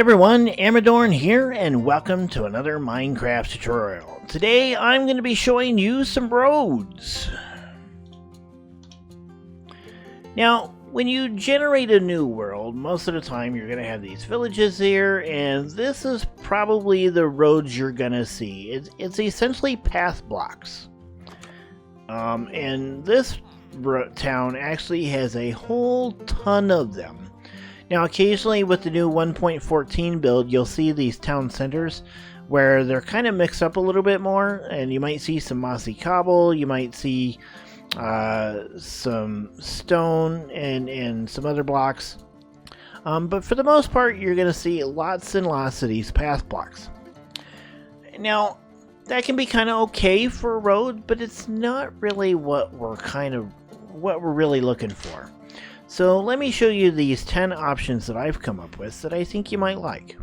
everyone, Amradorn here, and welcome to another Minecraft tutorial. Today I'm going to be showing you some roads. Now, when you generate a new world, most of the time you're going to have these villages here, and this is probably the roads you're going to see. It's essentially path blocks. And this town actually has a whole ton of them. Now, occasionally with the new 1.14 build, you'll see these town centers where they're kind of mixed up a little bit more, and you might see some mossy cobble, you might see some stone and some other blocks. But for the most part, you're going to see lots and lots of these path blocks. Now, that can be kind of okay for a road, but it's not really what we're really looking for. So let me show you these 10 options that I've come up with that I think you might like.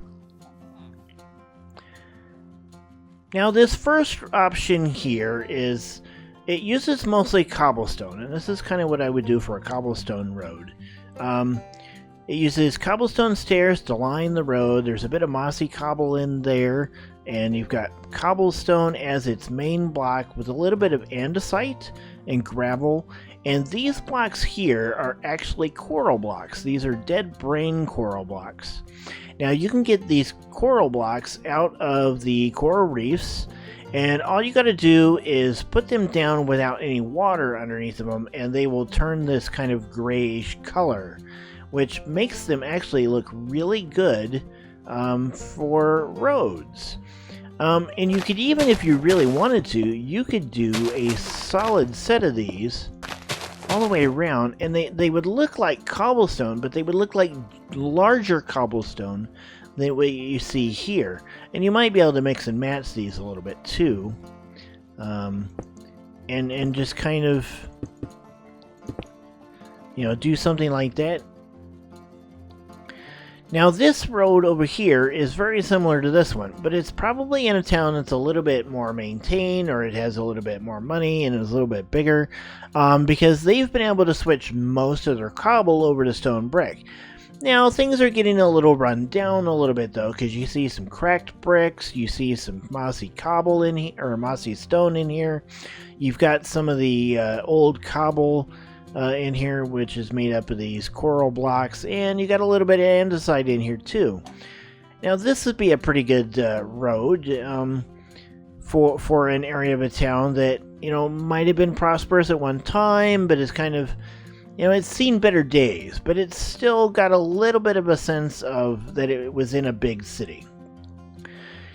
Now, this first option here it uses mostly cobblestone, and this is kind of what I would do for a cobblestone road. It uses cobblestone stairs to line the road. There's a bit of mossy cobble in there, and you've got cobblestone as its main block with a little bit of andesite and gravel. And these blocks here are actually coral blocks. These are dead brain coral blocks. Now, you can get these coral blocks out of the coral reefs, and all you got to do is put them down without any water underneath of them, and they will turn this kind of grayish color, which makes them actually look really good for roads. And you could even, if you really wanted to, you could do a solid set of these all the way around, and they would look like cobblestone, but they would look like larger cobblestone than what you see here. And you might be able to mix and match these a little bit too, and just kind of, do something like that. Now, this road over here is very similar to this one, but it's probably in a town that's a little bit more maintained, or it has a little bit more money and is a little bit bigger, because they've been able to switch most of their cobble over to stone brick. Now, things are getting a little run down a little bit, though, because you see some cracked bricks, you see some mossy cobble in here, or mossy stone in here. You've got some of the old cobble in here, which is made up of these coral blocks, and you got a little bit of andesite in here too. Now, this would be a pretty good road for an area of a town that might have been prosperous at one time, but is kind of it's seen better days, but it's still got a little bit of a sense of that it was in a big city.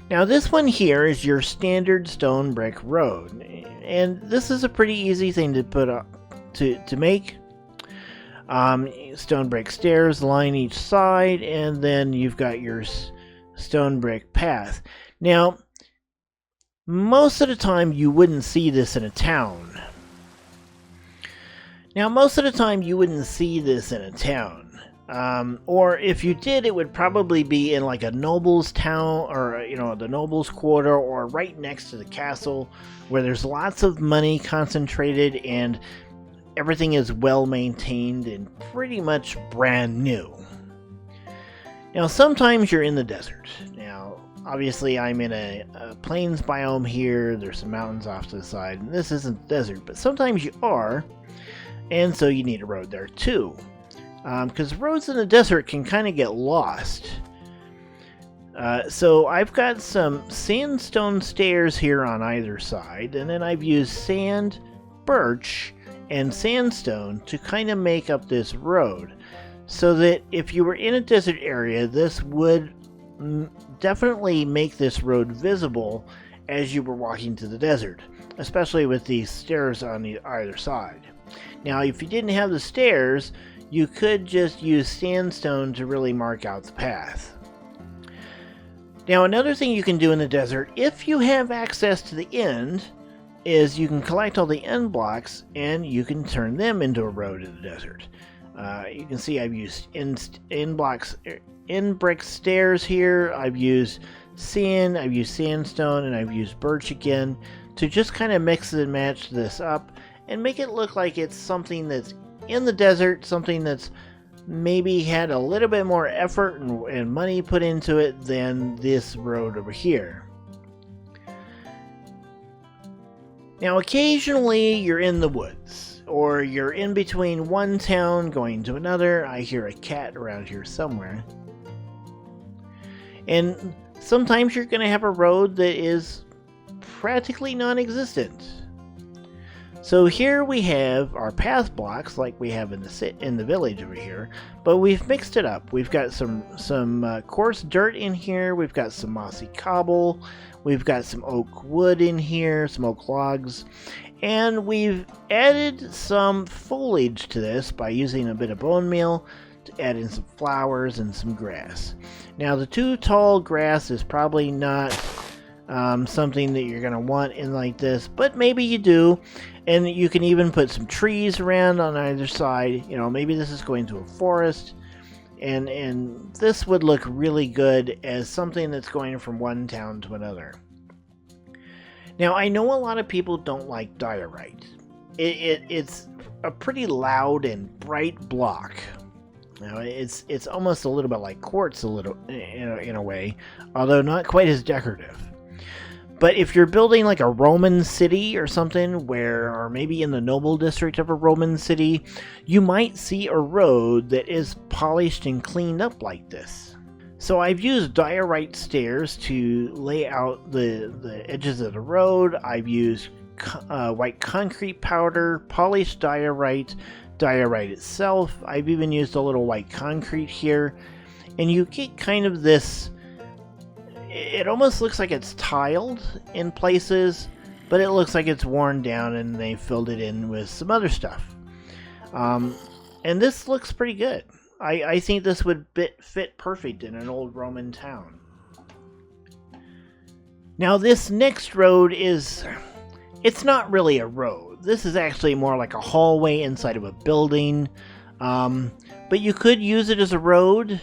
Now, this one here is your standard stone brick road, and this is a pretty easy thing to put up to make. Stone brick stairs line each side, and then you've got your stone brick path. Now, most of the time you wouldn't see this in a town. Or if you did, it would probably be in like a noble's town, or the noble's quarter, or right next to the castle, where there's lots of money concentrated and everything is well maintained and pretty much brand new. Now, sometimes you're in the desert. Now, obviously I'm in a plains biome here. There's some mountains off to the side, and this isn't desert, but sometimes you are, and so you need a road there too. Because roads in the desert can kind of get lost. So I've got some sandstone stairs here on either side, and then I've used sand, birch, and sandstone to kind of make up this road, so that if you were in a desert area, this would definitely make this road visible as you were walking to the desert, especially with these stairs on either side. Now, if you didn't have the stairs, you could just use sandstone to really mark out the path. Now, another thing you can do in the desert, if you have access to the end, is you can collect all the end blocks and you can turn them into a road in the desert. You can see I've used end brick stairs here. I've used sand, I've used sandstone, and I've used birch again to just kind of mix and match this up and make it look like it's something that's in the desert, something that's maybe had a little bit more effort and money put into it than this road over here. Now occasionally you're in the woods, or you're in between one town going to another. I hear a cat around here somewhere. And sometimes you're going to have a road that is practically non-existent. So here we have our path blocks like we have in the village over here, but we've mixed it up. We've got some coarse dirt in here, we've got some mossy cobble, we've got some oak wood in here, some oak logs, and we've added some foliage to this by using a bit of bone meal to add in some flowers and some grass. Now the too tall grass is probably not something that you're going to want in like this, but maybe you do. And you can even put some trees around on either side. You know, maybe this is going to a forest, and this would look really good as something that's going from one town to another. Now, I know a lot of people don't like diorite. It's a pretty loud and bright block. You know, it's almost a little bit like quartz, in a way, although not quite as decorative. But if you're building like a Roman city or something, or maybe in the noble district of a Roman city, you might see a road that is polished and cleaned up like this. So I've used diorite stairs to lay out the edges of the road. I've used white concrete powder, polished diorite itself. I've even used a little white concrete here. And you get kind of this... It almost looks like it's tiled in places, but it looks like it's worn down and they filled it in with some other stuff. And this looks pretty good. I think this would fit perfect in an old Roman town. Now this next road it's not really a road. This is actually more like a hallway inside of a building. But you could use it as a road.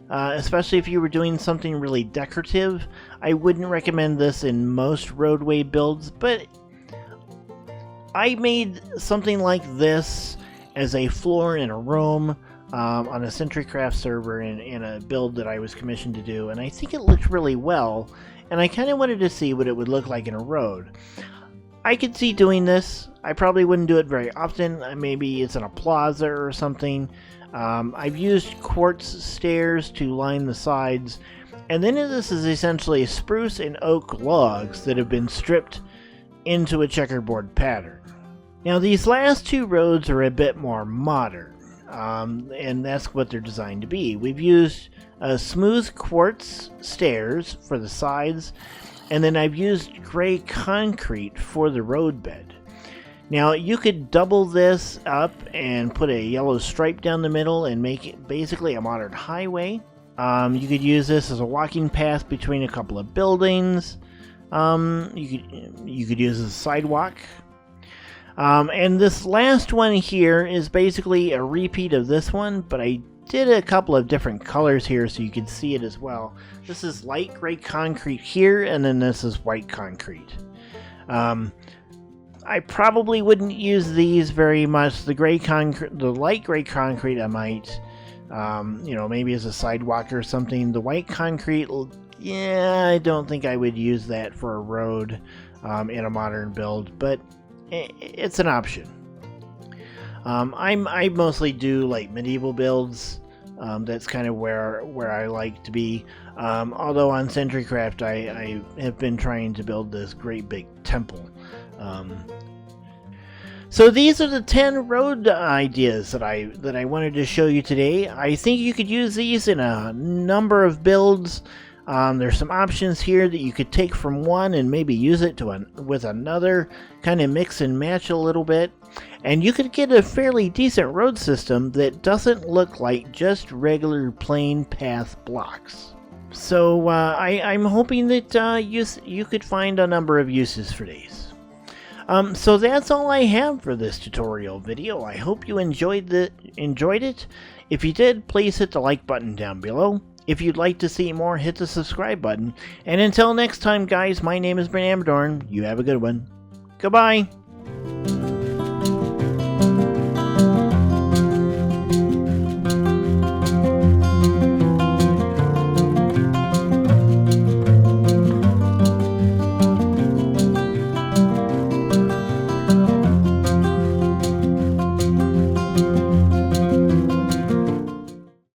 Especially if you were doing something really decorative. I wouldn't recommend this in most roadway builds, but I made something like this as a floor in a room on a SentryCraft server in a build that I was commissioned to do, and I think it looked really well, and I kind of wanted to see what it would look like in a road. I could see doing this. I probably wouldn't do it very often. Maybe it's in a plaza or something. I've used quartz stairs to line the sides, and then this is essentially spruce and oak logs that have been stripped into a checkerboard pattern. Now these last two roads are a bit more modern, and that's what they're designed to be. We've used smooth quartz stairs for the sides, and then I've used gray concrete for the roadbed. Now, you could double this up and put a yellow stripe down the middle and make it basically a modern highway. You could use this as a walking path between a couple of buildings. You could use as a sidewalk. And this last one here is basically a repeat of this one, but I did a couple of different colors here so you can see it as well. This is light gray concrete here, and then this is white concrete. I probably wouldn't use these very much. The light gray concrete I might, maybe as a sidewalk or something. The white concrete, yeah, I don't think I would use that for a road in a modern build, but it's an option. I mostly do like medieval builds. That's kind of where I like to be. Although on SentryCraft I have been trying to build this great big temple. So these are the 10 road ideas that I wanted to show you today. I think you could use these in a number of builds. There's some options here that you could take from one and maybe use it with another, kind of mix and match a little bit. And you could get a fairly decent road system that doesn't look like just regular plain path blocks. So I'm hoping that you could find a number of uses for these. So that's all I have for this tutorial video. I hope you enjoyed it. If you did, please hit the like button down below. If you'd like to see more, hit the subscribe button. And until next time, guys, my name has been Amradorn. You have a good one. Goodbye.